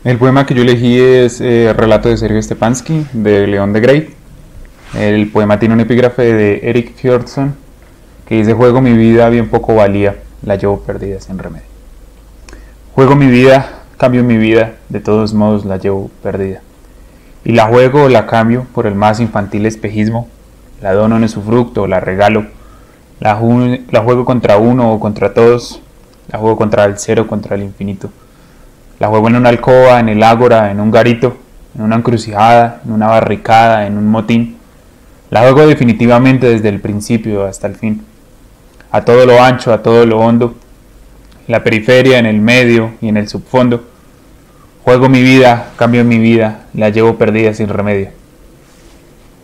El poema que yo elegí es Relato de Sergio Stepanski, de León de Grey. El poema tiene un epígrafe de Erik Fjordsson que dice: juego mi vida, bien poco valía, la llevo perdida sin remedio. Juego mi vida, cambio mi vida, de todos modos la llevo perdida. Y la juego o la cambio por el más infantil espejismo, la dono en su fruto, la regalo, la juego contra uno o contra todos, la juego contra el cero, contra el infinito. La juego en una alcoba, en el ágora, en un garito, en una encrucijada, en una barricada, en un motín. La juego definitivamente desde el principio hasta el fin. A todo lo ancho, a todo lo hondo, en la periferia, en el medio y en el subfondo. Juego mi vida, cambio mi vida, la llevo perdida sin remedio.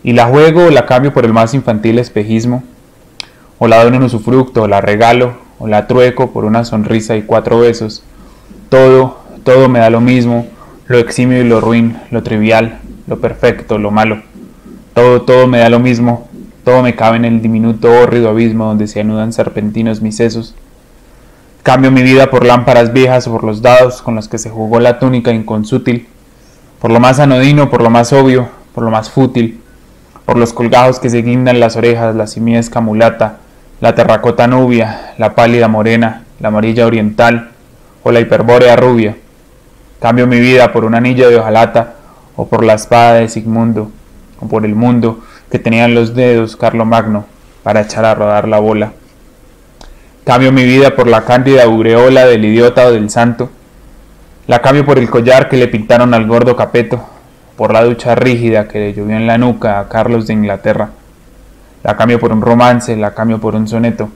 Y la juego o la cambio por el más infantil espejismo, o la dono en usufructo, o la regalo, o la trueco por una sonrisa y 4 besos. Todo me da lo mismo, lo eximio y lo ruin, lo trivial, lo perfecto, lo malo. Todo me da lo mismo, todo me cabe en el diminuto hórrido abismo donde se anudan serpentinos mis sesos. Cambio mi vida por lámparas viejas o por los dados con los que se jugó la túnica inconsútil, por lo más anodino, por lo más obvio, por lo más fútil, por los colgajos que se guindan las orejas, la simiesca mulata, la terracota nubia, la pálida morena, la amarilla oriental o la hiperbórea rubia. Cambio mi vida por un anillo de hojalata o por la espada de Sigmundo o por el mundo que tenía en los dedos Carlomagno para echar a rodar la bola. Cambio mi vida por la cándida aureola del idiota o del santo. La cambio por el collar que le pintaron al gordo Capeto, por la ducha rígida que le llovió en la nuca a Carlos de Inglaterra. La cambio por un romance, la cambio por un soneto,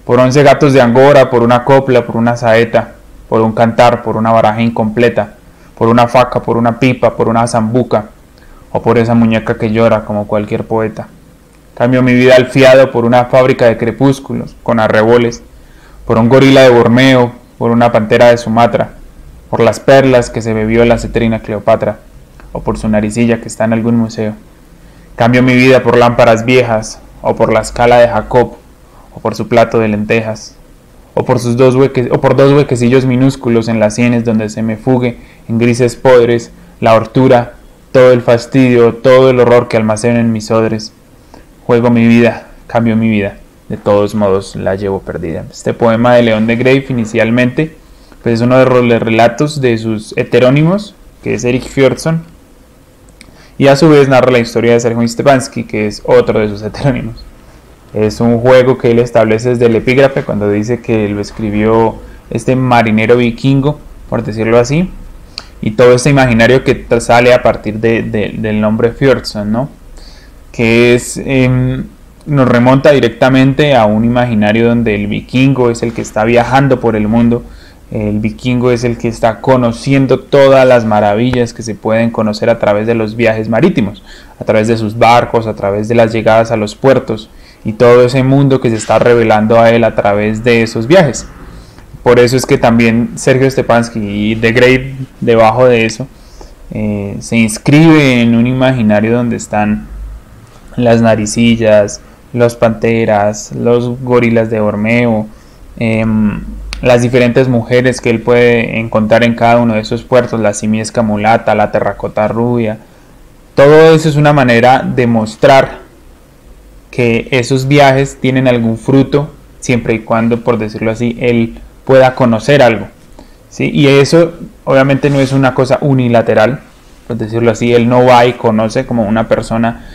por 11 gatos de Angora, por una copla, por una saeta, por un cantar, por una baraja incompleta, por una faca, por una pipa, por una zambuca, o por esa muñeca que llora como cualquier poeta. Cambio mi vida al fiado por una fábrica de crepúsculos, con arreboles, por un gorila de Borneo, por una pantera de Sumatra, por las perlas que se bebió la cetrina Cleopatra, o por su naricilla que está en algún museo. Cambio mi vida por lámparas viejas, o por la escala de Jacob, o por su plato de lentejas, o por dos huequecillos minúsculos en las sienes donde se me fugue en grises podres la hortura, todo el fastidio, todo el horror que almaceno en mis odres. Juego mi vida, cambio mi vida, de todos modos la llevo perdida. Este poema de León de Grey inicialmente pues es uno de los relatos de sus heterónimos, que es Erik Fjordsson, y a su vez narra la historia de Sergio Stepanski, que es otro de sus heterónimos. Es un juego que él establece desde el epígrafe cuando dice que lo escribió este marinero vikingo, por decirlo así, y todo este imaginario que sale a partir del nombre Fjordsson, ¿no? Que nos remonta directamente a un imaginario donde el vikingo es el que está viajando por el mundo, el vikingo es el que está conociendo todas las maravillas que se pueden conocer a través de los viajes marítimos, a través de sus barcos, a través de las llegadas a los puertos, y todo ese mundo que se está revelando a él a través de esos viajes. Por eso es que también Sergio Stepanski y de Grey, debajo de eso, se inscribe en un imaginario donde están las naricillas, los panteras, los gorilas de Borneo, las diferentes mujeres que él puede encontrar en cada uno de esos puertos, la simiesca mulata, la terracota rubia. Todo eso es una manera de mostrar que esos viajes tienen algún fruto, siempre y cuando, por decirlo así, él pueda conocer algo, ¿sí? Y eso obviamente no es una cosa unilateral, por decirlo así, él no va y conoce como una persona,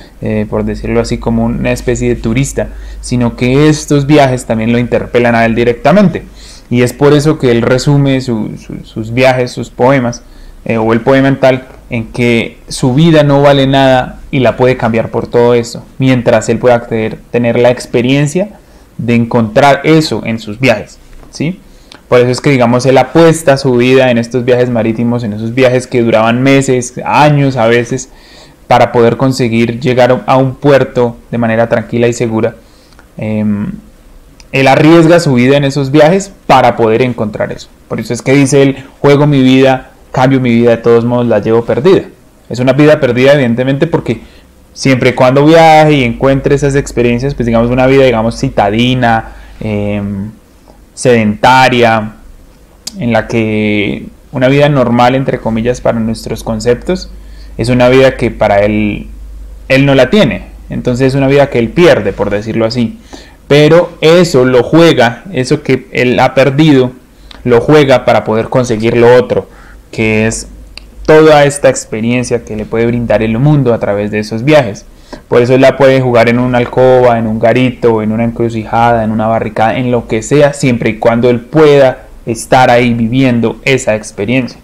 por decirlo así, como una especie de turista, sino que estos viajes también lo interpelan a él directamente, y es por eso que él resume sus viajes, sus poemas, o el poema en tal, en que su vida no vale nada y la puede cambiar por todo eso, mientras él pueda tener la experiencia de encontrar eso en sus viajes, ¿sí? Por eso es que, digamos, él apuesta su vida en estos viajes marítimos, en esos viajes que duraban meses, años a veces, para poder conseguir llegar a un puerto de manera tranquila y segura. Él arriesga su vida en esos viajes para poder encontrar eso. Por eso es que dice él: juego mi vida, cambio mi vida, de todos modos la llevo perdida. Es una vida perdida, evidentemente, porque siempre y cuando viaje y encuentre esas experiencias, pues digamos una vida, digamos, citadina, sedentaria, en la que una vida normal, entre comillas, para nuestros conceptos, es una vida que para él no la tiene. Entonces es una vida que él pierde, por decirlo así. Pero eso lo juega, eso que él ha perdido, lo juega para poder conseguir lo otro, que es toda esta experiencia que le puede brindar el mundo a través de esos viajes. Por eso él la puede jugar en una alcoba, en un garito, en una encrucijada, en una barricada, en lo que sea, siempre y cuando él pueda estar ahí viviendo esa experiencia,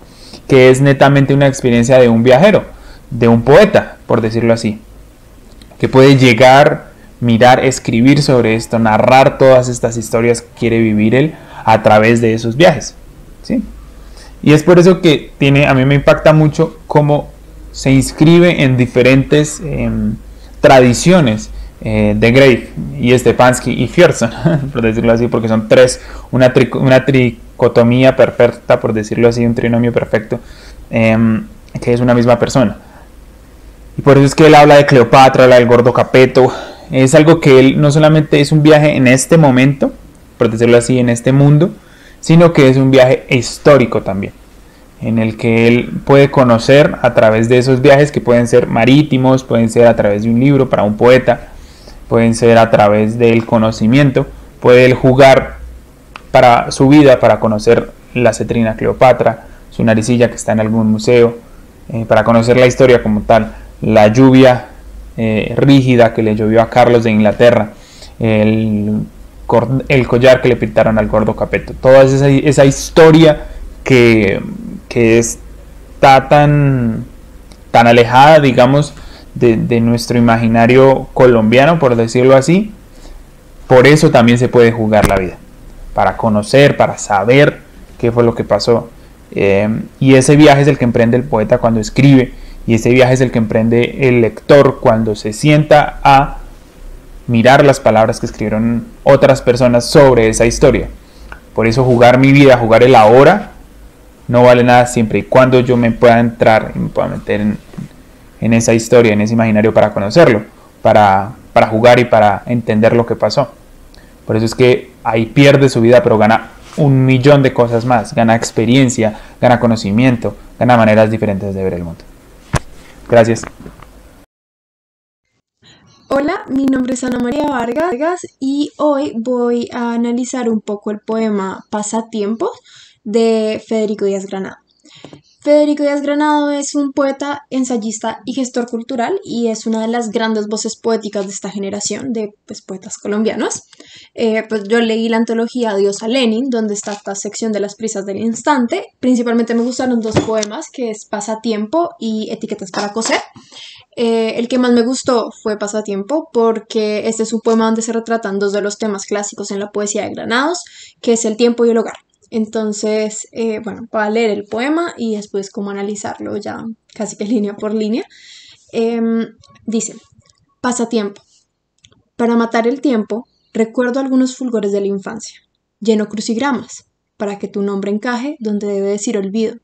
que es netamente una experiencia de un viajero, de un poeta, por decirlo así, que puede llegar, mirar, escribir sobre esto, narrar todas estas historias que quiere vivir él a través de esos viajes, ¿sí? Y es por eso que a mí me impacta mucho cómo se inscribe en diferentes tradiciones de Grave y Stepansky y Fjerson, por decirlo así, porque son tres, una tricotomía perfecta, por decirlo así, un trinomio perfecto, que es una misma persona. Y por eso es que él habla de Cleopatra, habla del gordo Capeto. Es algo que él no solamente es un viaje en este momento, por decirlo así, en este mundo, sino que es un viaje histórico también, en el que él puede conocer a través de esos viajes, que pueden ser marítimos, pueden ser a través de un libro para un poeta, pueden ser a través del conocimiento, puede él jugar para su vida, para conocer la cetrina Cleopatra, su naricilla que está en algún museo, para conocer la historia como tal, la lluvia rígida que le llovió a Carlos de Inglaterra, el collar que le pintaron al gordo Capeto, toda esa historia que está tan alejada, digamos, de nuestro imaginario colombiano, por decirlo así. Por eso también se puede jugar la vida, para conocer, para saber qué fue lo que pasó. Y ese viaje es el que emprende el poeta cuando escribe, y ese viaje es el que emprende el lector cuando se sienta a mirar las palabras que escribieron otras personas sobre esa historia. Por eso jugar mi vida, jugar el ahora, no vale nada siempre y cuando yo me pueda entrar y me pueda meter en esa historia, en ese imaginario, para conocerlo, para jugar y para entender lo que pasó. Por eso es que ahí pierde su vida, pero gana 1.000.000 de cosas más. Gana experiencia, gana conocimiento, gana maneras diferentes de ver el mundo. Gracias. Hola, mi nombre es Ana María Vargas y hoy voy a analizar un poco el poema Pasatiempo de Federico Díaz Granado. Federico Díaz Granado es un poeta, ensayista y gestor cultural y es una de las grandes voces poéticas de esta generación de poetas colombianos. Pues yo leí la antología Adiós a Lenin, donde está esta sección de las prisas del instante. Principalmente me gustaron dos poemas, que es Pasatiempo y Etiquetas para coser. El que más me gustó fue Pasatiempo porque este es un poema donde se retratan dos de los temas clásicos en la poesía de Granados, que es el tiempo y el hogar. Entonces, bueno, voy a leer el poema y después como analizarlo ya casi que línea por línea. Dice, Pasatiempo. Para matar el tiempo, recuerdo algunos fulgores de la infancia. Lleno crucigramas, para que tu nombre encaje donde debe decir olvido.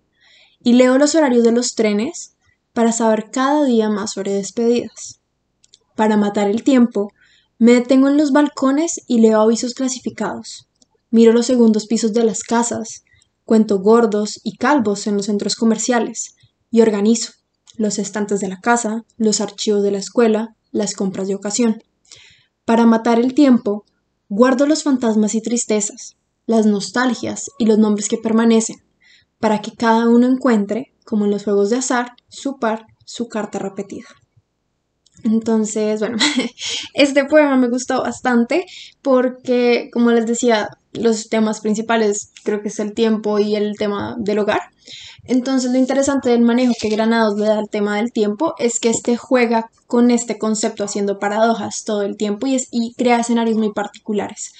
Y leo los horarios de los trenes para saber cada día más sobre despedidas. Para matar el tiempo, me detengo en los balcones y leo avisos clasificados. Miro los segundos pisos de las casas, cuento gordos y calvos en los centros comerciales y organizo los estantes de la casa, los archivos de la escuela, las compras de ocasión. Para matar el tiempo, guardo los fantasmas y tristezas, las nostalgias y los nombres que permanecen, para que cada uno encuentre, como en los juegos de azar, su par, su carta repetida. Entonces, bueno, este poema me gustó bastante porque, como les decía, los temas principales creo que es el tiempo y el tema del hogar. Entonces, lo interesante del manejo que Granados le da al tema del tiempo es que este juega con este concepto haciendo paradojas todo el tiempo y crea escenarios muy particulares.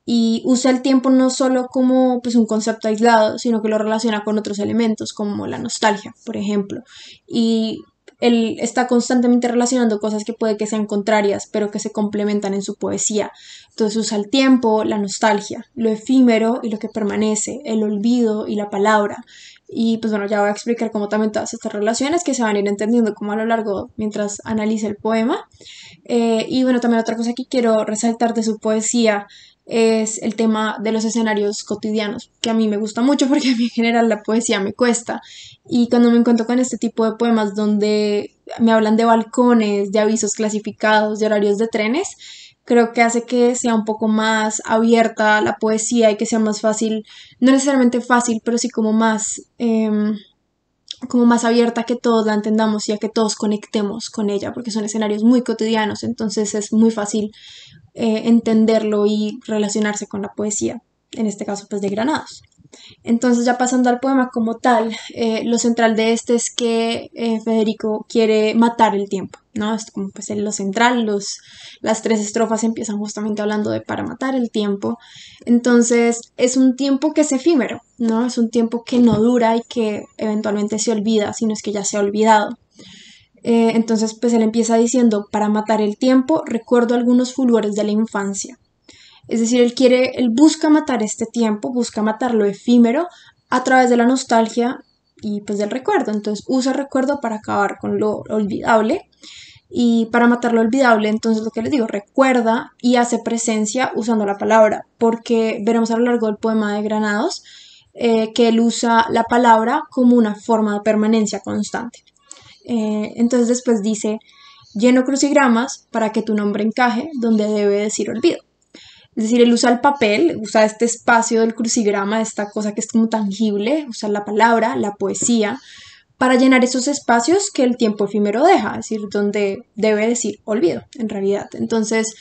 Y usa el tiempo no solo como un concepto aislado, sino que lo relaciona con otros elementos como la nostalgia, por ejemplo. Y él está constantemente relacionando cosas que puede que sean contrarias, pero que se complementan en su poesía. Entonces usa el tiempo, la nostalgia, lo efímero y lo que permanece, el olvido y la palabra. Y pues bueno, ya voy a explicar cómo también todas estas relaciones que se van a ir entendiendo como a lo largo mientras analice el poema. Y bueno, también otra cosa que quiero resaltar de su poesía es el tema de los escenarios cotidianos, que a mí me gusta mucho porque a mí en general la poesía me cuesta. Y cuando me encuentro con este tipo de poemas donde me hablan de balcones, de avisos clasificados, de horarios de trenes, creo que hace que sea un poco más abierta la poesía y que sea más fácil, no necesariamente fácil, pero sí como más abierta a que todos la entendamos y a que todos conectemos con ella, porque son escenarios muy cotidianos, entonces es muy fácil entenderlo y relacionarse con la poesía, en este caso pues de Granados. Entonces ya pasando al poema como tal, lo central de este es que Federico quiere matar el tiempo, ¿no? Es como pues lo central, las tres estrofas empiezan justamente hablando de para matar el tiempo. Entonces es un tiempo que es efímero, ¿no? Es un tiempo que no dura y que eventualmente se olvida, sino es que ya se ha olvidado. Entonces pues él empieza diciendo, para matar el tiempo recuerdo algunos fulgores de la infancia. Es decir, él busca matar este tiempo, busca matar lo efímero a través de la nostalgia y pues del recuerdo. Entonces usa el recuerdo para acabar con lo olvidable y para matar lo olvidable, entonces lo que les digo, recuerda y hace presencia usando la palabra, porque veremos a lo largo del poema de Granados que él usa la palabra como una forma de permanencia constante. Entonces después dice, lleno crucigramas para que tu nombre encaje donde debe decir olvido. Es decir, él usa el papel, usa este espacio del crucigrama, esta cosa que es como tangible, usa la palabra, la poesía, para llenar esos espacios que el tiempo efímero deja, es decir, donde debe decir olvido, en realidad. Entonces,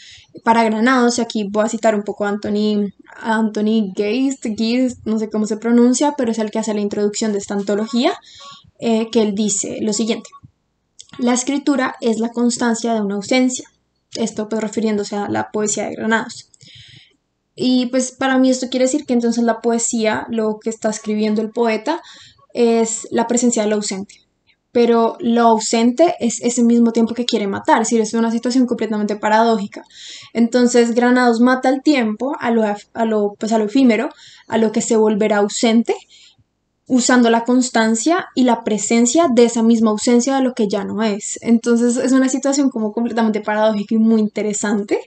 para Granados, y aquí voy a citar un poco a Anthony Geist, no sé cómo se pronuncia, pero es el que hace la introducción de esta antología, que él dice lo siguiente. La escritura es la constancia de una ausencia. Esto pues refiriéndose a la poesía de Granados. Y pues para mí esto quiere decir que entonces la poesía, lo que está escribiendo el poeta, es la presencia del ausente. Pero lo ausente es ese mismo tiempo que quiere matar, es decir, es una situación completamente paradójica. Entonces Granados mata el tiempo pues a lo efímero, a lo que se volverá ausente, usando la constancia y la presencia de esa misma ausencia de lo que ya no es. Entonces es una situación como completamente paradójica y muy interesante.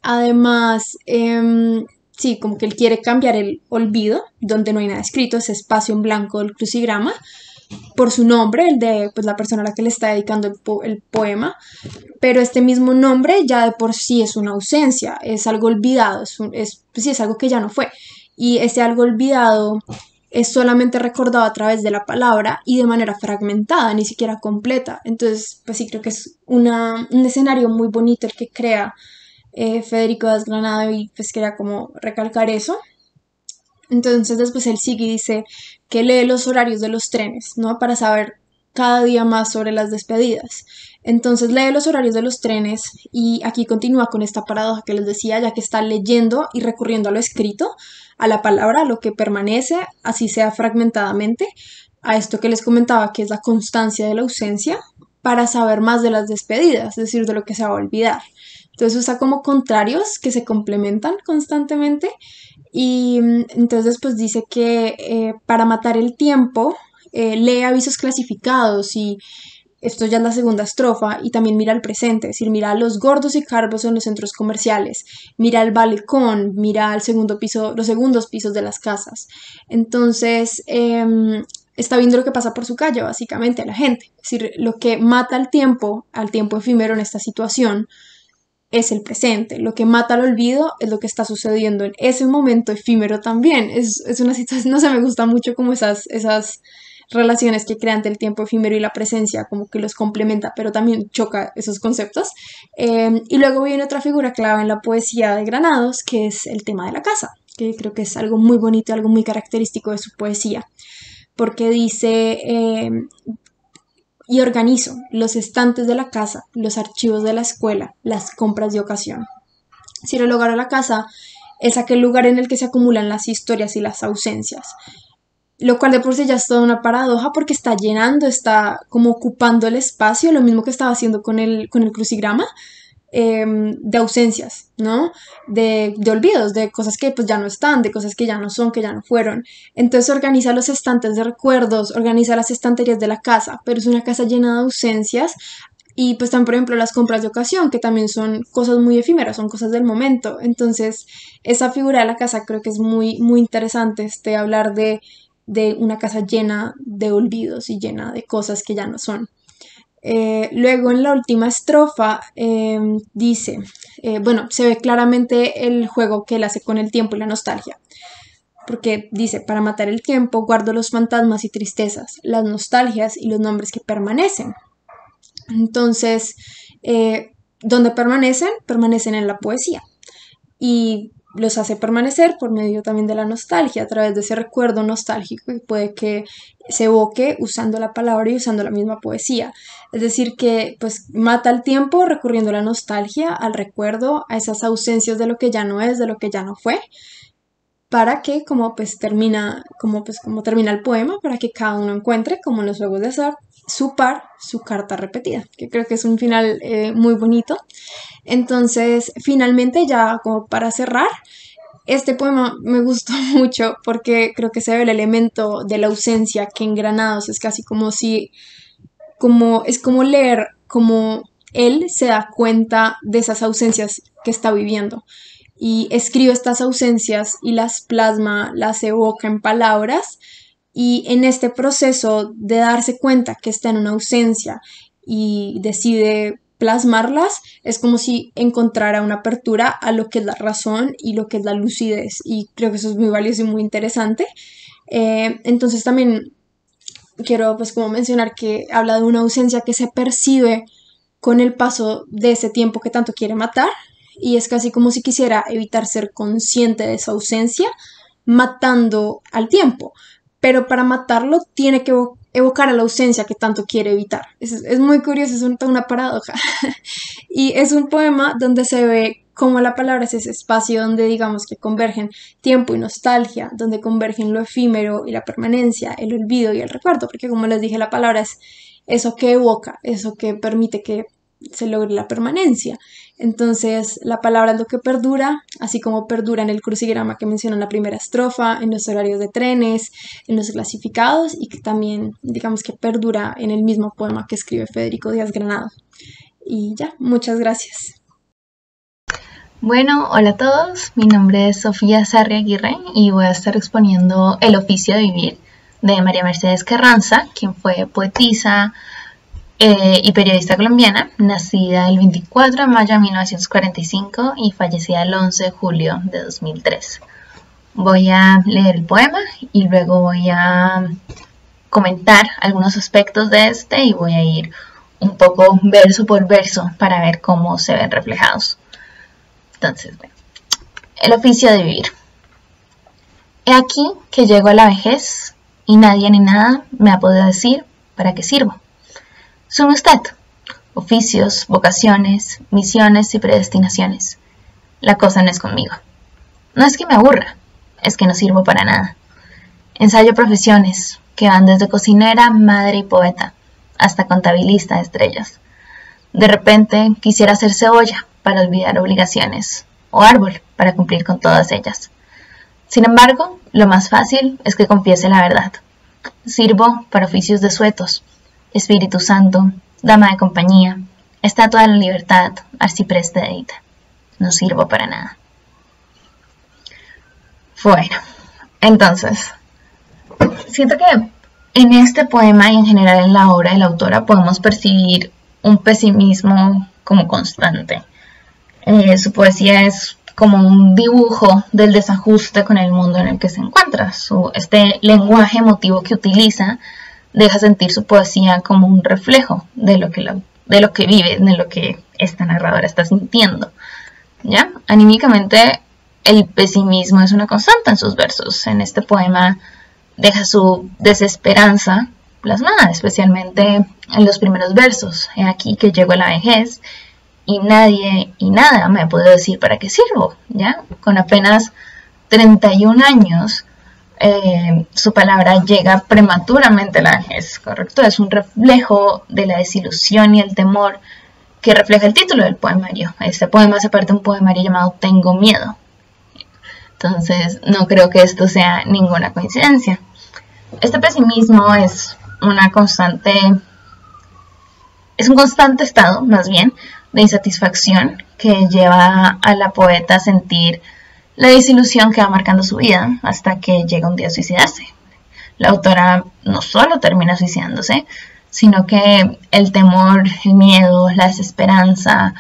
Además, sí, como que él quiere cambiar el olvido, donde no hay nada escrito, ese espacio en blanco del crucigrama, por su nombre, el de pues, la persona a la que le está dedicando el poema, pero este mismo nombre ya de por sí es una ausencia, es algo olvidado, pues sí, es algo que ya no fue. Y ese algo olvidado es solamente recordado a través de la palabra y de manera fragmentada, ni siquiera completa. Entonces, pues sí, creo que es un escenario muy bonito el que crea Federico Granado y pues quería como recalcar eso. Entonces después él sigue y dice que lee los horarios de los trenes, ¿no? Para saber cada día más sobre las despedidas. Entonces lee los horarios de los trenes y aquí continúa con esta paradoja que les decía, ya que está leyendo y recurriendo a lo escrito, a la palabra, a lo que permanece, así sea fragmentadamente, a esto que les comentaba, que es la constancia de la ausencia, para saber más de las despedidas, es decir, de lo que se va a olvidar. Entonces usa como contrarios que se complementan constantemente y entonces pues dice que para matar el tiempo lee avisos clasificados y esto ya es la segunda estrofa y también mira el presente, es decir, mira a los gordos y calvos en los centros comerciales, mira el balcón, mira el segundo piso, los segundos pisos de las casas. Entonces está viendo lo que pasa por su calle, básicamente, a la gente. Es decir, lo que mata al tiempo efímero en esta situación, es el presente. Lo que mata al olvido es lo que está sucediendo en ese momento efímero también. Es una situación, no sé, me gusta mucho como esas relaciones que crean entre el tiempo efímero y la presencia, como que los complementa, pero también choca esos conceptos. Y luego viene otra figura clave en la poesía de Granados, que es el tema de la casa, que creo que es algo muy bonito, algo muy característico de su poesía, porque dice, y organizo los estantes de la casa, los archivos de la escuela, las compras de ocasión. Si el hogar o la casa es aquel lugar en el que se acumulan las historias y las ausencias, lo cual de por sí ya es toda una paradoja porque está llenando, está como ocupando el espacio, lo mismo que estaba haciendo con el crucigrama, de ausencias, ¿no? De olvidos, de cosas que pues ya no están, de cosas que ya no son, que ya no fueron. Entonces organiza los estantes de recuerdos, organiza las estanterías de la casa, pero es una casa llena de ausencias Y pues también, por ejemplo, las compras de ocasión, que también son cosas muy efímeras, son cosas del momento. Entonces, esa figura de la casa creo que es muy, muy interesante, hablar de una casa llena de olvidos y llena de cosas que ya no son. Luego en la última estrofa dice, bueno, se ve claramente el juego que él hace con el tiempo y la nostalgia, porque dice, para matar el tiempo guardo los fantasmas y tristezas, las nostalgias y los nombres que permanecen. Entonces, ¿dónde permanecen? Permanecen en la poesía y los hace permanecer por medio también de la nostalgia, a través de ese recuerdo nostálgico que puede que se evoque usando la palabra y usando la misma poesía. Es decir, que pues mata el tiempo recurriendo a la nostalgia, al recuerdo, a esas ausencias de lo que ya no es, de lo que ya no fue, para que como termina el poema, para que cada uno encuentre, como en los juegos de azar, su par, su carta repetida, que creo que es un final muy bonito. Entonces, finalmente, ya como para cerrar, este poema me gustó mucho porque creo que se ve el elemento de la ausencia, que en Granados es casi como si, es como leer como él se da cuenta de esas ausencias que está viviendo y escribe estas ausencias y las plasma, las evoca en palabras, y en este proceso de darse cuenta que está en una ausencia y decide plasmarlas, es como si encontrara una apertura a lo que es la razón y lo que es la lucidez, y creo que eso es muy valioso y muy interesante. Entonces también quiero pues como mencionar que habla de una ausencia que se percibe con el paso de ese tiempo que tanto quiere matar, y es casi como si quisiera evitar ser consciente de esa ausencia, matando al tiempo, pero para matarlo tiene que evocar a la ausencia que tanto quiere evitar. Es muy curioso, es una paradoja. Y es un poema donde se ve cómo la palabra es ese espacio donde digamos que convergen tiempo y nostalgia, donde convergen lo efímero y la permanencia, el olvido y el recuerdo, porque como les dije, la palabra es eso que evoca, eso que permite que se logre la permanencia. Entonces, la palabra es lo que perdura, así como perdura en el crucigrama que menciona en la primera estrofa, en los horarios de trenes, en los clasificados, y que también, digamos que perdura en el mismo poema que escribe Federico Díaz Granado. Y ya, muchas gracias. Bueno, hola a todos, mi nombre es Sofía Sarri Aguirre y voy a estar exponiendo El oficio de vivir de María Mercedes Carranza, quien fue poetisa y periodista colombiana, nacida el 24 de mayo de 1945 y fallecida el 11 de julio de 2003. Voy a leer el poema y luego voy a comentar algunos aspectos de este y voy a ir un poco verso por verso para ver cómo se ven reflejados. Entonces, bueno, el oficio de vivir. He aquí que llego a la vejez y nadie ni nada me ha podido decir para qué sirvo. Sume usted, oficios, vocaciones, misiones y predestinaciones. La cosa no es conmigo. No es que me aburra, es que no sirvo para nada. Ensayo profesiones que van desde cocinera, madre y poeta, hasta contabilista de estrellas. De repente quisiera ser cebolla para olvidar obligaciones, o árbol para cumplir con todas ellas. Sin embargo, lo más fácil es que confiese la verdad. Sirvo para oficios desuetos, Espíritu Santo, dama de compañía, estatua de la libertad, arcipreste de Edita. No sirvo para nada. Bueno, entonces, siento que en este poema y en general en la obra de la autora podemos percibir un pesimismo como constante. Su poesía es como un dibujo del desajuste con el mundo en el que se encuentra. Este lenguaje emotivo que utiliza deja sentir su poesía como un reflejo de lo que vive, de lo que esta narradora está sintiendo. ¿Ya? Anímicamente, el pesimismo es una constante en sus versos. En este poema deja su desesperanza plasmada, especialmente en los primeros versos. He aquí que llego a la vejez y nadie y nada me puede decir para qué sirvo. ¿Ya? Con apenas 31 años, su palabra llega prematuramente a la vejez, ¿correcto? Es un reflejo de la desilusión y el temor que refleja el título del poemario. Este poema hace parte de un poemario llamado Tengo miedo. Entonces, no creo que esto sea ninguna coincidencia. Este pesimismo es una constante es un constante estado, más bien, de insatisfacción que lleva a la poeta a sentir la desilusión que va marcando su vida hasta que llega un día a suicidarse. La autora no solo termina suicidándose, sino que el temor, el miedo, la desesperanza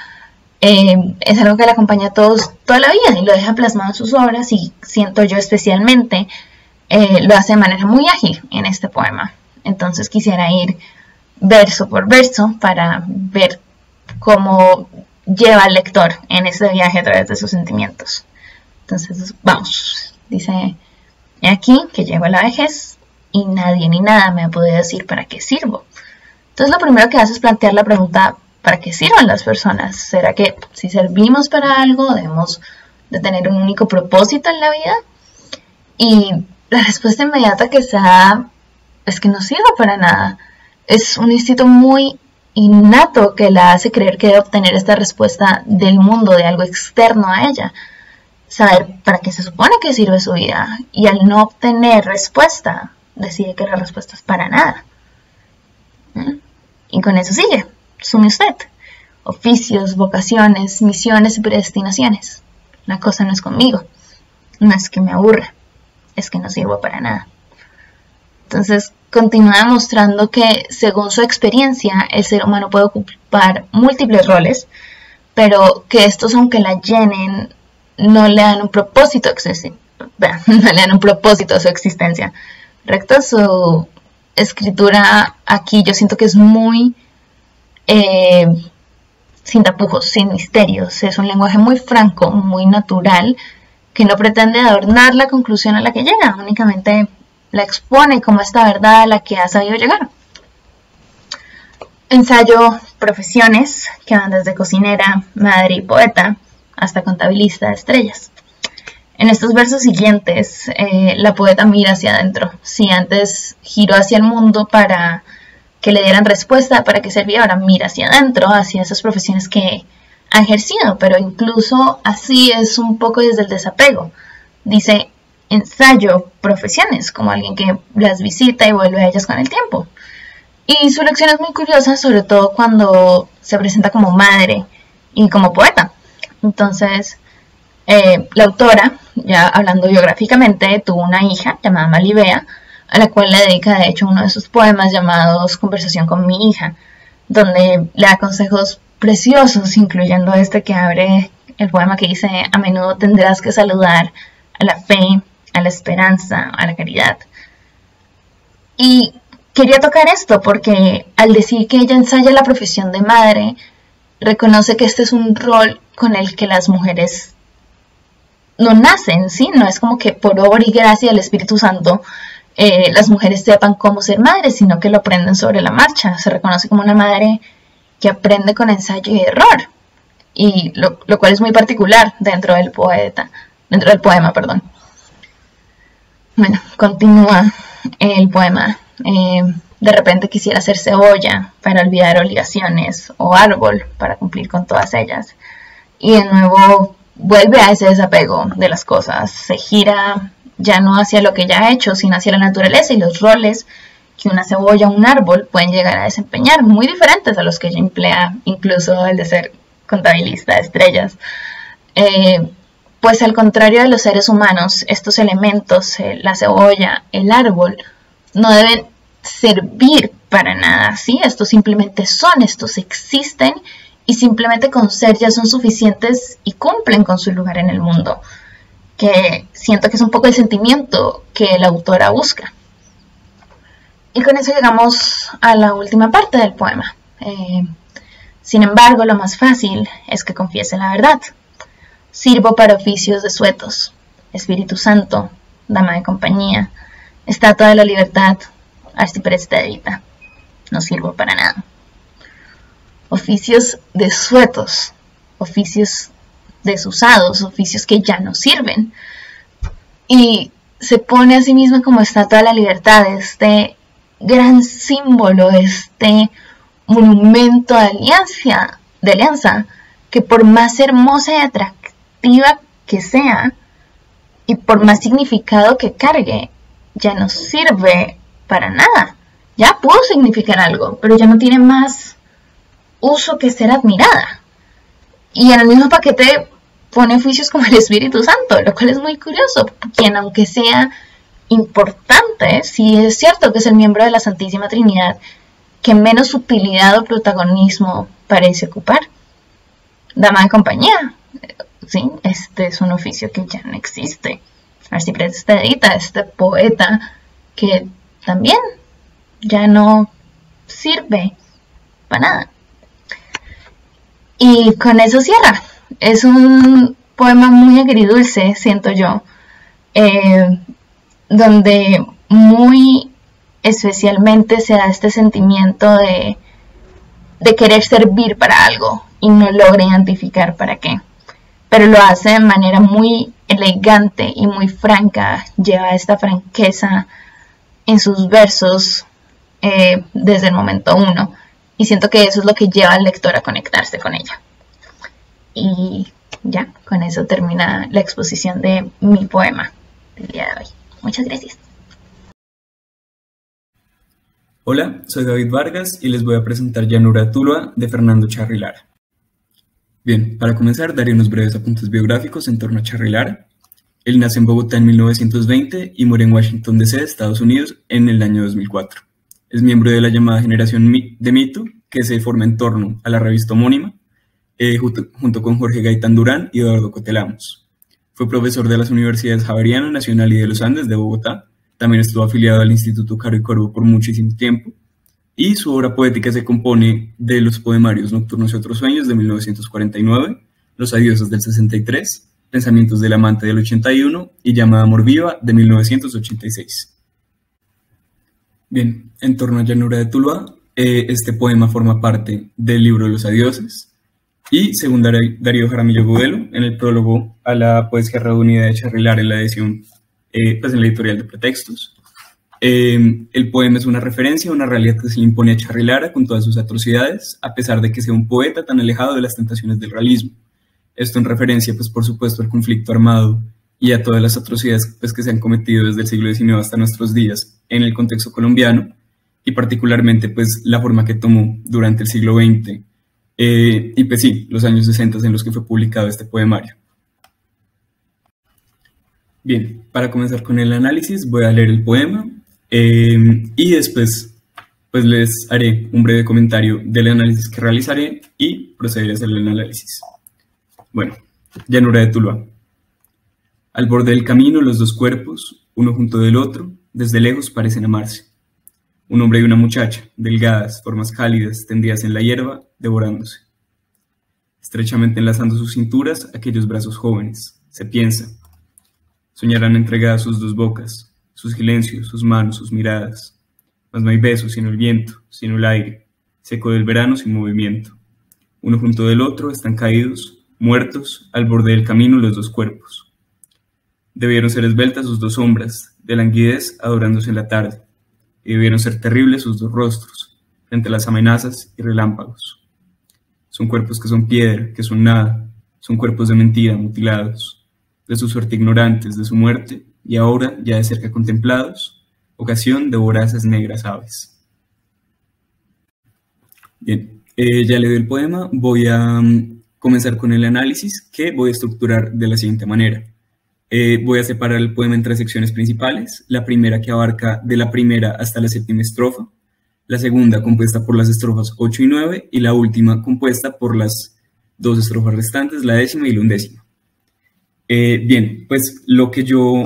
es algo que la acompaña a todos toda la vida y lo deja plasmado en sus obras, y siento yo especialmente lo hace de manera muy ágil en este poema. Entonces quisiera ir verso por verso para ver cómo lleva al lector en este viaje a través de sus sentimientos. Entonces vamos, dice: he aquí que llego a la vejez y nadie ni nada me ha podido decir para qué sirvo. Entonces lo primero que hace es plantear la pregunta: ¿para qué sirven las personas? ¿Será que si servimos para algo debemos de tener un único propósito en la vida? Y la respuesta inmediata que se da es que no sirve para nada. Es un instinto muy innato que la hace creer que debe obtener esta respuesta del mundo, de algo externo a ella. Saber para qué se supone que sirve su vida, y al no obtener respuesta, decide que la respuesta es para nada. Y con eso sigue, sume usted: oficios, vocaciones, misiones y predestinaciones. La cosa no es conmigo, no es que me aburra, es que no sirvo para nada. Entonces continúa demostrando que, según su experiencia, el ser humano puede ocupar múltiples roles, pero que estos, aunque la llenen, no le dan un propósito a su existencia. Recto, su escritura aquí yo siento que es muy sin tapujos, sin misterios. Es un lenguaje muy franco, muy natural, que no pretende adornar la conclusión a la que llega, únicamente la expone como esta verdad a la que ha sabido llegar. Ensayo profesiones que van desde cocinera, madre y poeta hasta contabilista de estrellas. En estos versos siguientes, la poeta mira hacia adentro. Si antes giró hacia el mundo para que le dieran respuesta para qué servía, ahora mira hacia adentro, hacia esas profesiones que ha ejercido, pero incluso así es un poco desde el desapego. Dice: ensayo profesiones, como alguien que las visita y vuelve a ellas con el tiempo. Y su lección es muy curiosa, sobre todo cuando se presenta como madre y como poeta. Entonces, la autora, ya hablando biográficamente, tuvo una hija llamada Malibea, a la cual le dedica de hecho uno de sus poemas llamados Conversación con mi hija, donde le da consejos preciosos, incluyendo este que abre el poema, que dice: a menudo tendrás que saludar a la fe, a la esperanza, a la caridad. Y quería tocar esto porque al decir que ella ensaya la profesión de madre, reconoce que este es un rol con el que las mujeres no nacen, ¿sí? No es como que por obra y gracia del Espíritu Santo las mujeres sepan cómo ser madres, sino que lo aprenden sobre la marcha. Se reconoce como una madre que aprende con ensayo y error, y lo cual es muy particular dentro del poema, perdón. Bueno, continúa el poema. De repente quisiera ser cebolla para olvidar obligaciones, o árbol para cumplir con todas ellas. Y de nuevo vuelve a ese desapego de las cosas. Se gira ya no hacia lo que ya ha hecho, sino hacia la naturaleza y los roles que una cebolla o un árbol pueden llegar a desempeñar, muy diferentes a los que ella emplea, incluso el de ser contabilista de estrellas. Pues al contrario de los seres humanos, estos elementos, la cebolla, el árbol, no deben servir para nada, ¿sí? Estos simplemente son, estos existen, y simplemente con ser ya son suficientes y cumplen con su lugar en el mundo, que siento que es un poco el sentimiento que la autora busca. Y con eso llegamos a la última parte del poema. Sin embargo, lo más fácil es que confiese la verdad. Sirvo para oficios desuetos, Espíritu Santo, dama de compañía, estatua de la libertad, arciprestadita. No sirvo para nada. Oficios desuetos, oficios desusados, oficios que ya no sirven. Y se pone a sí misma como estatua de la libertad, este gran símbolo, este monumento de alianza, que por más hermosa y atractiva que sea, y por más significado que cargue, ya no sirve para nada. Ya pudo significar algo, pero ya no tiene más uso que ser admirada. Y en el mismo paquete pone oficios como el Espíritu Santo, lo cual es muy curioso, quien aunque sea importante, sí es cierto que es el miembro de la Santísima Trinidad que menos utilidad o protagonismo parece ocupar. Dama de compañía, sí, este es un oficio que ya no existe. Arcipreste de Edita, este poeta que también ya no sirve para nada. Y con eso cierra. Es un poema muy agridulce, siento yo, donde muy especialmente se da este sentimiento de querer servir para algo y no logra identificar para qué. Pero lo hace de manera muy elegante y muy franca, lleva esta franqueza en sus versos desde el momento uno. Y siento que eso es lo que lleva al lector a conectarse con ella. Y ya, con eso termina la exposición de mi poema del día de hoy. Muchas gracias. Hola, soy David Vargas y les voy a presentar Llanura de Tuluá de Fernando Charri Lara. Bien, para comenzar daré unos breves apuntes biográficos en torno a Charri Lara. Él nace en Bogotá en 1920 y muere en Washington DC, Estados Unidos, en el año 2004. Es miembro de la llamada generación de mito, que se forma en torno a la revista homónima, junto con Jorge Gaitán Durán y Eduardo Cotelamos. Fue profesor de las universidades Javeriana, Nacional y de los Andes de Bogotá. También estuvo afiliado al Instituto Caro y Corvo por muchísimo tiempo. Y su obra poética se compone de los poemarios Nocturnos y otros sueños de 1949, Los adioses del 63, Pensamientos del amante del 81 y Llamada amor viva de 1986. Bien, en torno a Llanura de Tuluá, este poema forma parte del libro Los adioses y, según Darío Jaramillo Gudelo, en el prólogo a la poesía reunida de Charri Lara en la edición, pues en la editorial de Pretextos, el poema es una referencia a una realidad que se le impone a Charri Lara con todas sus atrocidades, a pesar de que sea un poeta tan alejado de las tentaciones del realismo. Esto en referencia, pues por supuesto, al conflicto armado y a todas las atrocidades pues, que se han cometido desde el siglo XIX hasta nuestros días en el contexto colombiano, y particularmente pues la forma que tomó durante el siglo XX, y pues sí, los años 60 en los que fue publicado este poemario. Bien, para comenzar con el análisis voy a leer el poema y después pues les haré un breve comentario del análisis que realizaré y procederé a hacer el análisis. Bueno, Llanura de Tuluá. Al borde del camino los dos cuerpos, uno junto del otro, desde lejos parecen amarse. Un hombre y una muchacha, delgadas, formas cálidas, tendidas en la hierba, devorándose. Estrechamente enlazando sus cinturas, aquellos brazos jóvenes, se piensa. Soñarán entregadas sus dos bocas, su silencio, sus manos, sus miradas. Mas no hay besos, sino el viento, sino el aire, seco del verano sin movimiento. Uno junto del otro están caídos, muertos, al borde del camino los dos cuerpos. Debieron ser esbeltas sus dos sombras, de languidez adorándose en la tarde, y debieron ser terribles sus dos rostros, frente a las amenazas y relámpagos. Son cuerpos que son piedra, que son nada, son cuerpos de mentira, mutilados, de su suerte ignorantes, de su muerte, y ahora, ya de cerca contemplados, ocasión de voraces negras aves. Bien, ya leí el poema, voy a comenzar con el análisis, que voy a estructurar de la siguiente manera. Voy a separar el poema en tres secciones principales, la primera que abarca de la primera hasta la séptima estrofa, la segunda compuesta por las estrofas 8 y 9, y la última compuesta por las dos estrofas restantes, la décima y la undécima. Bien, pues lo que yo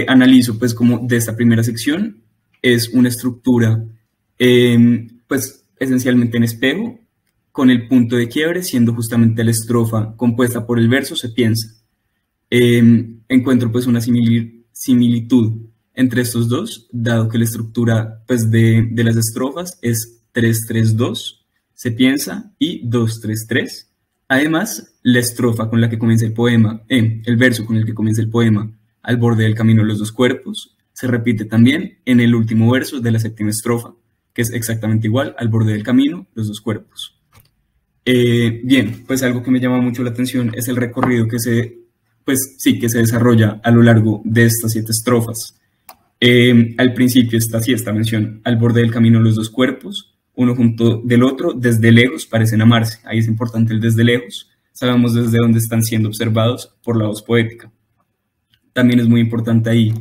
analizo pues como de esta primera sección es una estructura pues esencialmente en espejo, con el punto de quiebre siendo justamente la estrofa compuesta por el verso se piensa. Encuentro pues una similitud entre estos dos, dado que la estructura pues, de las estrofas es 3-3-2, se piensa, y 2-3-3. Además, la estrofa con la que comienza el poema, el verso con el que comienza el poema, al borde del camino los dos cuerpos, se repite también en el último verso de la séptima estrofa, que es exactamente igual, al borde del camino los dos cuerpos. Bien, pues algo que me llama mucho la atención es el recorrido que se desarrolla a lo largo de estas 7 estrofas. Al principio está así esta mención, al borde del camino los dos cuerpos, uno junto del otro, desde lejos parecen amarse. Ahí es importante el desde lejos. Sabemos desde dónde están siendo observados por la voz poética. También es muy importante ahí,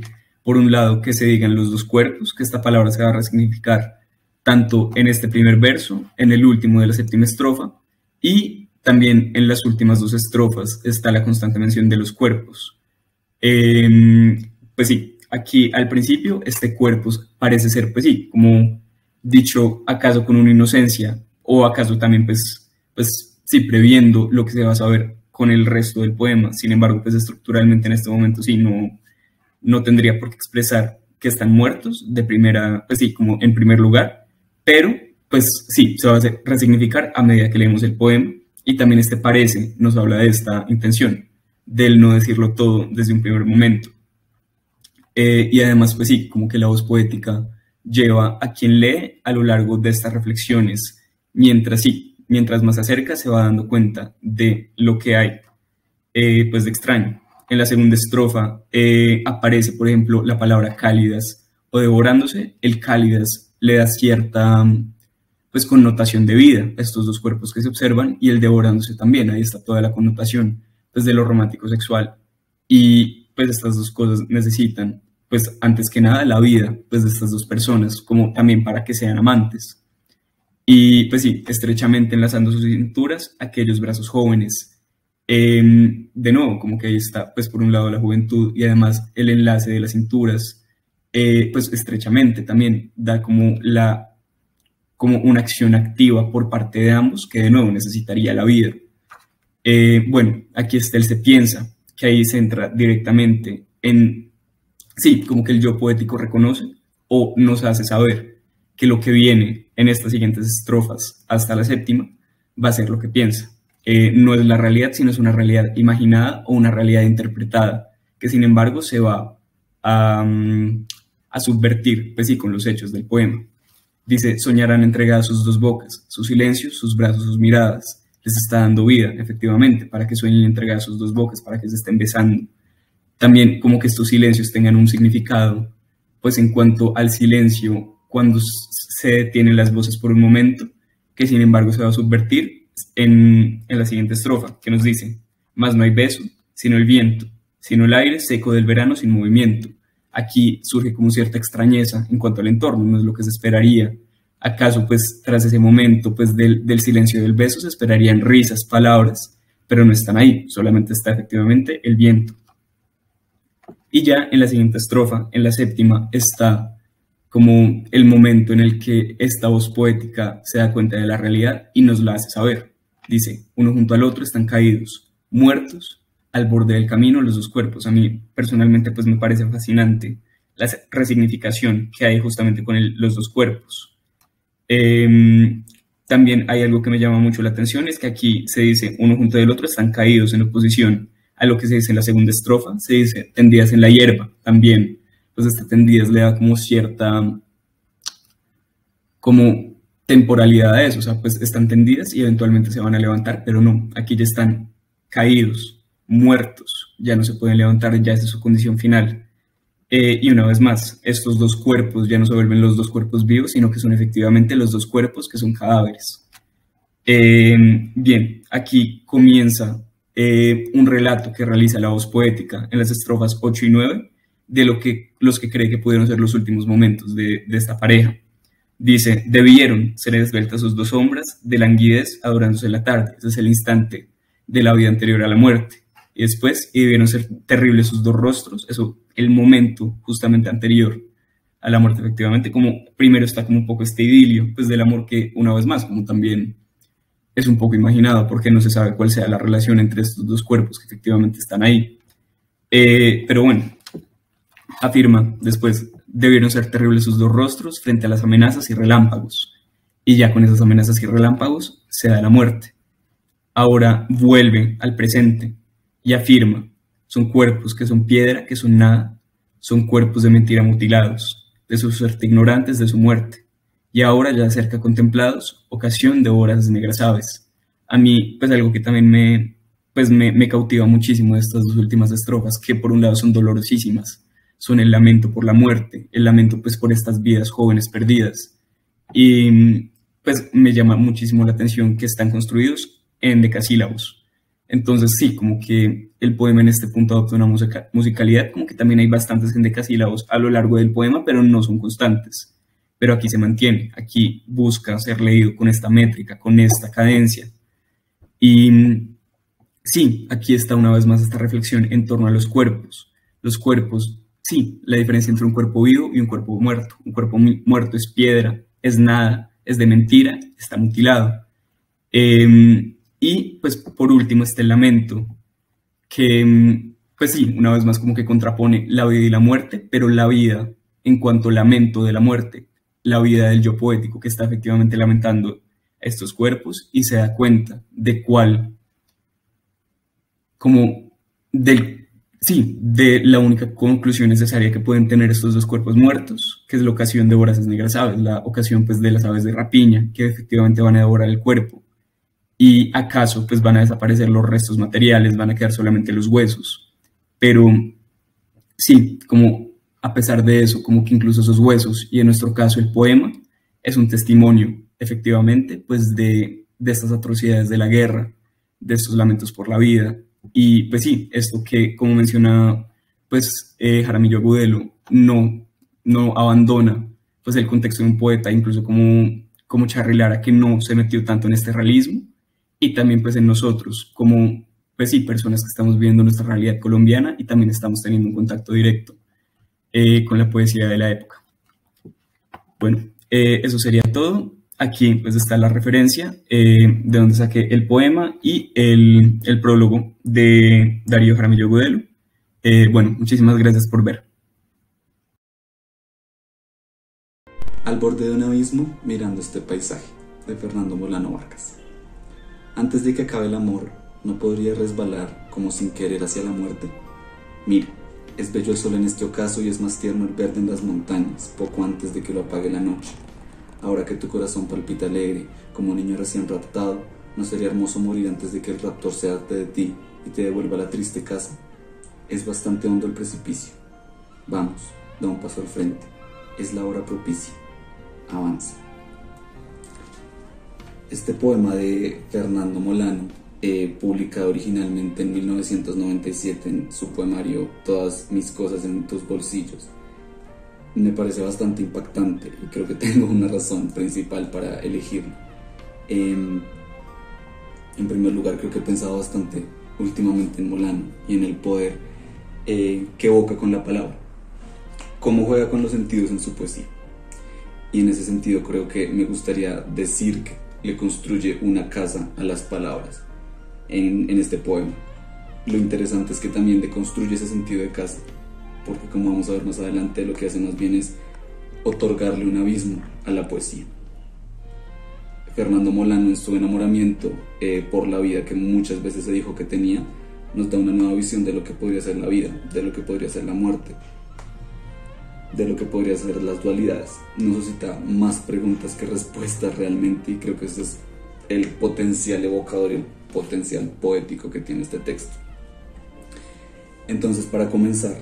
por un lado, que se digan los dos cuerpos, que esta palabra se va a resignificar tanto en este primer verso, en el último de la séptima estrofa, y también en las últimas dos estrofas está la constante mención de los cuerpos. Pues sí, aquí al principio este cuerpo parece ser, pues sí, como dicho acaso con una inocencia, o acaso también pues sí, previendo lo que se va a saber con el resto del poema. Sin embargo, pues estructuralmente en este momento sí, no tendría por qué expresar que están muertos de primera, pues sí, como en primer lugar, pero pues sí, se va a resignificar a medida que leemos el poema. Y también este parece nos habla de esta intención, del no decirlo todo desde un primer momento. Y además, pues sí, como que la voz poética lleva a quien lee a lo largo de estas reflexiones, mientras más se acerca se va dando cuenta de lo que hay, pues de extraño. En la segunda estrofa aparece, por ejemplo, la palabra cálidas o devorándose. El cálidas le da cierta pues connotación de vida a estos dos cuerpos que se observan, y el devorándose también. Ahí está toda la connotación pues de lo romántico sexual, y pues estas dos cosas necesitan pues antes que nada la vida pues de estas dos personas, como también para que sean amantes. Y pues sí, estrechamente enlazando sus cinturas aquellos brazos jóvenes. De nuevo, como que ahí está pues por un lado la juventud, y además el enlace de las cinturas pues estrechamente también da como una acción activa por parte de ambos, que de nuevo necesitaría la vida. Bueno, aquí está el se piensa, que ahí se entra directamente en, sí, como que el yo poético reconoce o nos hace saber que lo que viene en estas siguientes estrofas hasta la séptima va a ser lo que piensa. No es la realidad, sino es una realidad imaginada o una realidad interpretada, que sin embargo se va a subvertir, pues sí, con los hechos del poema. Dice, soñarán entregadas sus dos bocas, sus silencios, sus brazos, sus miradas. Les está dando vida, efectivamente, para que sueñen entregadas sus dos bocas, para que se estén besando. También como que estos silencios tengan un significado, pues en cuanto al silencio, cuando se detienen las voces por un momento, que sin embargo se va a subvertir en la siguiente estrofa, que nos dice, más no hay beso, sino el viento, sino el aire seco del verano sin movimiento. Aquí surge como cierta extrañeza en cuanto al entorno, no es lo que se esperaría. ¿Acaso pues tras ese momento pues del silencio del beso se esperarían risas, palabras? Pero no están ahí, solamente está efectivamente el viento. Y ya en la siguiente estrofa, en la séptima, está como el momento en el que esta voz poética se da cuenta de la realidad y nos la hace saber. Dice, uno junto al otro están caídos, muertos, al borde del camino los dos cuerpos. A mí personalmente pues me parece fascinante la resignificación que hay justamente con los dos cuerpos. También hay algo que me llama mucho la atención, es que aquí se dice uno junto del otro están caídos, en oposición a lo que se dice en la segunda estrofa, se dice tendidas en la hierba. También pues este tendidas le da como cierta como temporalidad a eso, o sea, pues están tendidas y eventualmente se van a levantar, pero no, aquí ya están caídos, muertos, ya no se pueden levantar, ya esa es su condición final. Y una vez más, estos dos cuerpos ya no se vuelven los dos cuerpos vivos, sino que son efectivamente los dos cuerpos que son cadáveres. Bien, aquí comienza un relato que realiza la voz poética en las estrofas 8 y 9 de los que cree que pudieron ser los últimos momentos de esta pareja. Dice, debieron ser esbeltas sus dos sombras de languidez adorándose la tarde. Ese es el instante de la vida anterior a la muerte. Y después, y debieron ser terribles sus dos rostros, eso, el momento justamente anterior a la muerte, efectivamente, como primero está como un poco este idilio, pues del amor que, una vez más, como también es un poco imaginado, porque no se sabe cuál sea la relación entre estos dos cuerpos que efectivamente están ahí. Pero bueno, afirma después, debieron ser terribles sus dos rostros frente a las amenazas y relámpagos, y ya con esas amenazas y relámpagos se da la muerte. Ahora vuelve al presente y afirma, son cuerpos que son piedra, que son nada, son cuerpos de mentira mutilados, de su suerte ignorantes de su muerte, y ahora ya cerca contemplados, ocasión de horas negras aves. A mí, pues algo que también me cautiva muchísimo de estas dos últimas estrofas, que por un lado son dolorosísimas, son el lamento por la muerte, el lamento pues por estas vidas jóvenes perdidas, y pues me llama muchísimo la atención que están construidos en decasílabos. Entonces sí, como que el poema en este punto adopta una musicalidad, como que también hay bastantes en decasílabos a lo largo del poema, pero no son constantes. Pero aquí se mantiene, aquí busca ser leído con esta métrica, con esta cadencia. Y sí, aquí está una vez más esta reflexión en torno a los cuerpos. Los cuerpos, sí, la diferencia entre un cuerpo vivo y un cuerpo muerto. Un cuerpo muerto es piedra, es nada, es de mentira, está mutilado. Y pues por último está el lamento, que pues sí, una vez más como que contrapone la vida y la muerte, pero la vida en cuanto lamento de la muerte, la vida del yo poético que está efectivamente lamentando estos cuerpos y se da cuenta de cuál, como del, sí, de la única conclusión necesaria que pueden tener estos dos cuerpos muertos, que es la ocasión de voraces negras aves, la ocasión pues de las aves de rapiña, que efectivamente van a devorar el cuerpo. Y acaso pues van a desaparecer los restos materiales, van a quedar solamente los huesos. Pero sí, como a pesar de eso, como que incluso esos huesos, y en nuestro caso el poema, es un testimonio efectivamente pues de estas atrocidades de la guerra, de estos lamentos por la vida. Y pues sí, esto que como menciona pues Jaramillo Agudelo, no abandona pues el contexto de un poeta, incluso como Charly Lara, que no se metió tanto en este realismo, y también pues en nosotros, como pues sí, personas que estamos viviendo nuestra realidad colombiana y también estamos teniendo un contacto directo con la poesía de la época. Bueno, eso sería todo. Aquí pues está la referencia de donde saqué el poema y el prólogo de Darío Jaramillo Agudelo. Bueno, muchísimas gracias por ver. Al borde de un abismo, mirando este paisaje, de Fernando Molano Vargas. Antes de que acabe el amor, ¿no podría resbalar como sin querer hacia la muerte? Mira, es bello el sol en este ocaso y es más tierno el verde en las montañas, poco antes de que lo apague la noche. Ahora que tu corazón palpita alegre, como un niño recién raptado, ¿no sería hermoso morir antes de que el raptor se harte de ti y te devuelva a la triste casa? Es bastante hondo el precipicio. Vamos, da un paso al frente. Es la hora propicia. Avanza. Este poema de Fernando Molano, publicado originalmente en 1997 en su poemario Todas mis cosas en tus bolsillos, me parece bastante impactante y creo que tengo una razón principal para elegirlo. En primer lugar, creo que he pensado bastante últimamente en Molano y en el poder que evoca con la palabra, cómo juega con los sentidos en su poesía. Y en ese sentido creo que me gustaría decir que le construye una casa a las palabras en este poema. Lo interesante es que también le construye ese sentido de casa, porque como vamos a ver más adelante, lo que hace más bien es otorgarle un abismo a la poesía. Fernando Molano, en su enamoramiento por la vida que muchas veces se dijo que tenía, nos da una nueva visión de lo que podría ser la vida, de lo que podría ser la muerte, de lo que podría ser las dualidades. No suscita más preguntas que respuestas realmente, y creo que ese es el potencial evocador y el potencial poético que tiene este texto. Entonces, para comenzar,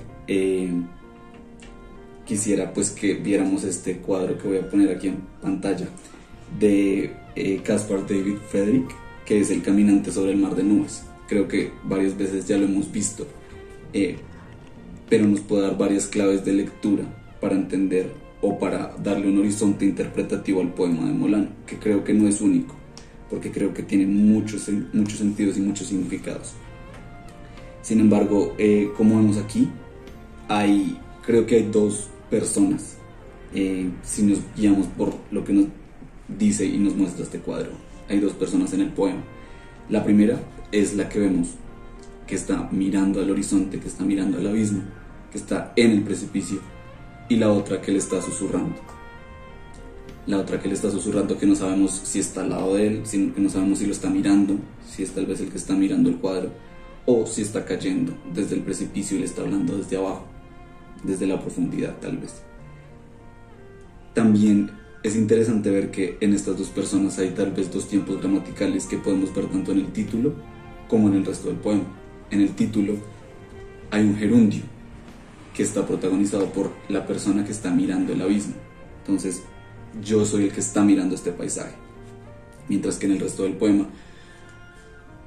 quisiera pues que viéramos este cuadro que voy a poner aquí en pantalla de Caspar David Friedrich, que es El caminante sobre el mar de nubes. Creo que varias veces ya lo hemos visto, pero nos puede dar varias claves de lectura para entender o para darle un horizonte interpretativo al poema de Molano, que creo que no es único, porque creo que tiene muchos sentidos y muchos significados. Sin embargo, como vemos aquí, creo que hay dos personas, si nos guiamos por lo que nos dice y nos muestra este cuadro. Hay dos personas en el poema. La primera es la que vemos, que está mirando al horizonte, que está mirando al abismo, que está en el precipicio, y la otra que le está susurrando. La otra que le está susurrando, que no sabemos si está al lado de él, sino que no sabemos si lo está mirando, si es tal vez el que está mirando el cuadro, o si está cayendo desde el precipicio y le está hablando desde abajo, desde la profundidad tal vez. También es interesante ver que en estas dos personas hay tal vez dos tiempos gramaticales que podemos ver tanto en el título como en el resto del poema. En el título hay un gerundio que está protagonizado por la persona que está mirando el abismo. Entonces, yo soy el que está mirando este paisaje. mientras que en el resto del poema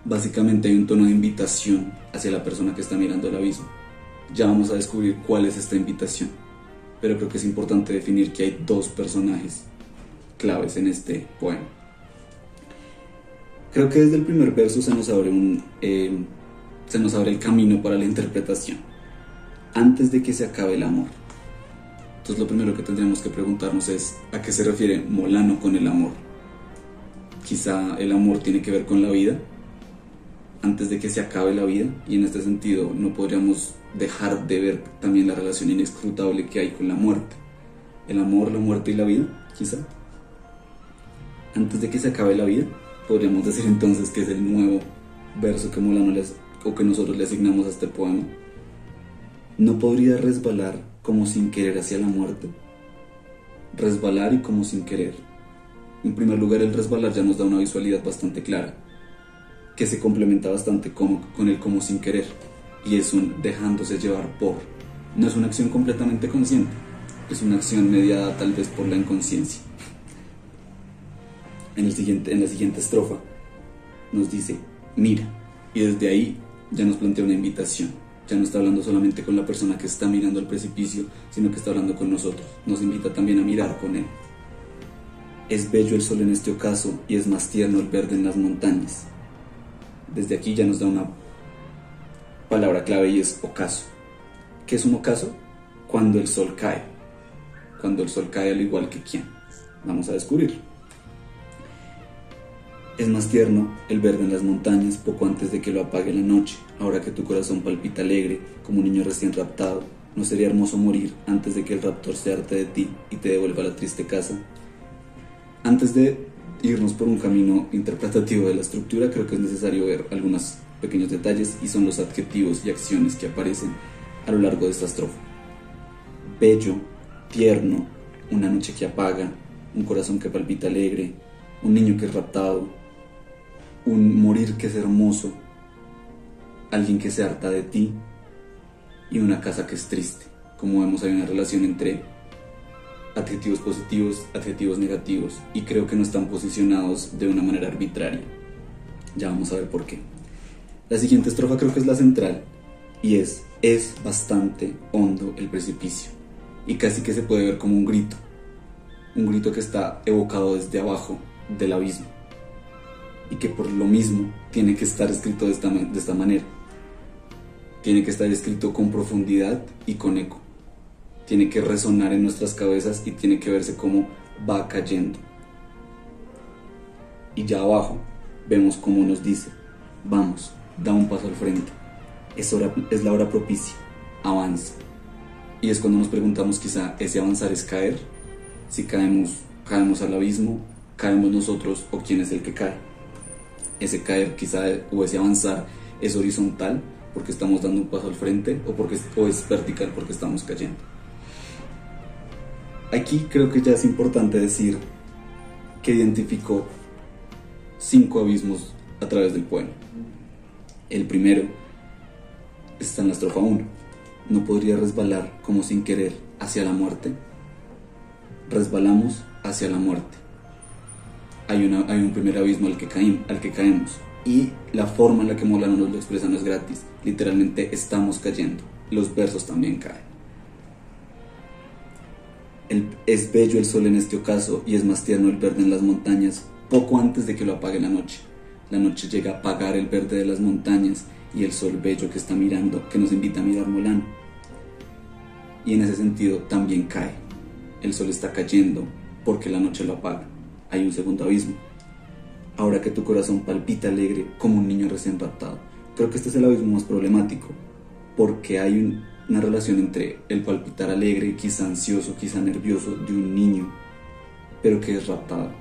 básicamente hay un tono de invitación hacia la persona que está mirando al abismo. Ya vamos a descubrir cuál es esta invitación, pero creo que es importante definir que hay dos personajes claves en este poema. Creo que desde el primer verso se nos abre el camino para la interpretación. Antes de que se acabe el amor. Entonces lo primero que tendríamos que preguntarnos es ¿a qué se refiere Molano con el amor? Quizá el amor tiene que ver con la vida, antes de que se acabe la vida, y en este sentido no podríamos dejar de ver también la relación inescrutable que hay con la muerte. El amor, la muerte y la vida, quizá. Antes de que se acabe la vida, podríamos decir entonces que es el nuevo verso que Molano que nosotros le asignamos a este poema. No podría resbalar como sin querer hacia la muerte. Resbalar y como sin querer. En primer lugar, el resbalar ya nos da una visualidad bastante clara, que se complementa bastante con el como sin querer, y es un dejándose llevar por. No es una acción completamente consciente, es una acción mediada tal vez por la inconsciencia. En la siguiente estrofa nos dice, mira, y desde ahí ya nos plantea una invitación. Ya no está hablando solamente con la persona que está mirando al precipicio, sino que está hablando con nosotros. Nos invita también a mirar con él. Es bello el sol en este ocaso y es más tierno el verde en las montañas. Desde aquí ya nos da una palabra clave y es ocaso. ¿Qué es un ocaso? Cuando el sol cae. Cuando el sol cae al igual que quién. Vamos a descubrirlo. Es más tierno el verde en las montañas poco antes de que lo apague la noche. Ahora que tu corazón palpita alegre como un niño recién raptado, ¿no sería hermoso morir antes de que el raptor se harte de ti y te devuelva a la triste casa? Antes de irnos por un camino interpretativo de la estructura, creo que es necesario ver algunos pequeños detalles, y son los adjetivos y acciones que aparecen a lo largo de esta estrofa. Bello, tierno, una noche que apaga, un corazón que palpita alegre, un niño que es raptado, un morir que es hermoso, alguien que se harta de ti y una casa que es triste. Como vemos, hay una relación entre adjetivos positivos, adjetivos negativos, y creo que no están posicionados de una manera arbitraria. Ya vamos a ver por qué. La siguiente estrofa creo que es la central, y es bastante hondo el precipicio, y casi que se puede ver como un grito que está evocado desde abajo del abismo, y que por lo mismo tiene que estar escrito de esta manera. Tiene que estar escrito con profundidad y con eco. Tiene que resonar en nuestras cabezas y tiene que verse como va cayendo. Y ya abajo vemos cómo nos dice, vamos, da un paso al frente. Es la hora propicia, avanza. Y es cuando nos preguntamos, quizá ese avanzar es caer. Si caemos al abismo, caemos nosotros, o quién es el que cae. Ese caer quizá, o ese avanzar, es horizontal porque estamos dando un paso al frente, o es vertical porque estamos cayendo. Aquí creo que ya es importante decir que identificó 5 abismos a través del poema. El primero está en la estrofa 1. No podría resbalar como sin querer hacia la muerte. Resbalamos hacia la muerte. Hay un primer abismo al que caemos, y la forma en la que Molano nos lo expresa no es gratis. Literalmente estamos cayendo. Los versos también caen. Es bello el sol en este ocaso y es más tierno el verde en las montañas poco antes de que lo apague la noche. La noche llega a apagar el verde de las montañas y el sol bello que está mirando, que nos invita a mirar Molano. Y en ese sentido también cae. El sol está cayendo porque la noche lo apaga. Hay un segundo abismo. Ahora que tu corazón palpita alegre como un niño recién raptado. Creo que este es el abismo más problemático, porque hay una relación entre el palpitar alegre, quizá ansioso, quizá nervioso, de un niño, pero que es raptado.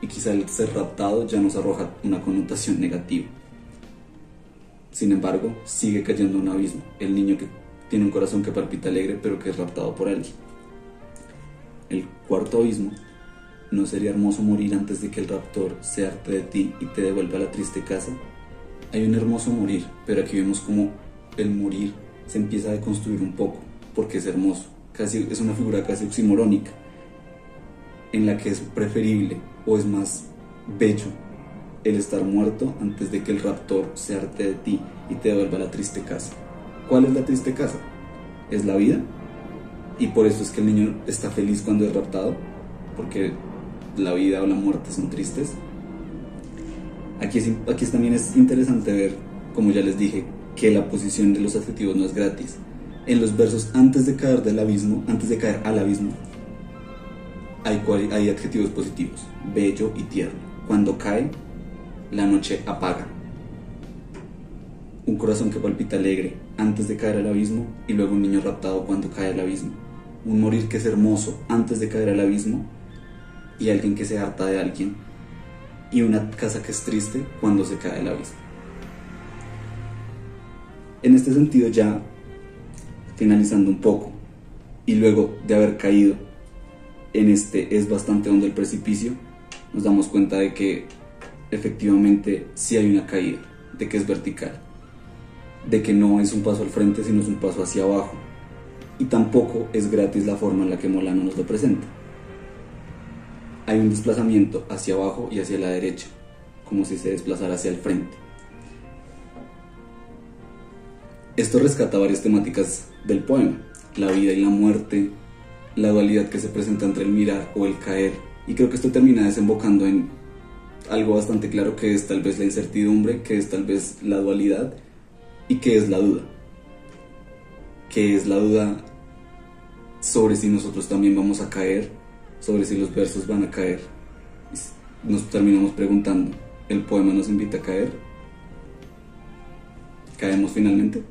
Y quizá el ser raptado ya nos arroja una connotación negativa. Sin embargo, sigue cayendo un abismo. El niño que tiene un corazón que palpita alegre, pero que es raptado por alguien. El cuarto abismo. ¿No sería hermoso morir antes de que el raptor se harte de ti y te devuelva a la triste casa? Hay un hermoso morir, pero aquí vemos como el morir se empieza a deconstruir un poco, porque es hermoso. Es una figura casi oximorónica, en la que es preferible o es más bello el estar muerto antes de que el raptor se harte de ti y te devuelva a la triste casa. ¿Cuál es la triste casa? Es la vida. Y por eso es que el niño está feliz cuando es raptado, porque la vida o la muerte son tristes. Aquí también es interesante ver, como ya les dije, que la posición de los adjetivos no es gratis. En los versos antes de caer al abismo, hay adjetivos positivos: bello y tierno. Cuando cae, la noche apaga. Un corazón que palpita alegre antes de caer al abismo, y luego un niño raptado cuando cae al abismo. Un morir que es hermoso antes de caer al abismo, y alguien que se harta de alguien, y una casa que es triste cuando se cae al abismo. En este sentido, ya finalizando un poco, y luego de haber caído en este es bastante hondo el precipicio, nos damos cuenta de que efectivamente sí hay una caída, de que es vertical, de que no es un paso al frente sino es un paso hacia abajo, y tampoco es gratis la forma en la que Molano nos lo presenta. Hay un desplazamiento hacia abajo y hacia la derecha, como si se desplazara hacia el frente. Esto rescata varias temáticas del poema: la vida y la muerte, la dualidad que se presenta entre el mirar o el caer, y creo que esto termina desembocando en algo bastante claro, que es tal vez la incertidumbre, que es tal vez la dualidad, y que es la duda. Que es la duda sobre si nosotros también vamos a caer, sobre si los versos van a caer. Nos terminamos preguntando, ¿el poema nos invita a caer? ¿Caemos finalmente?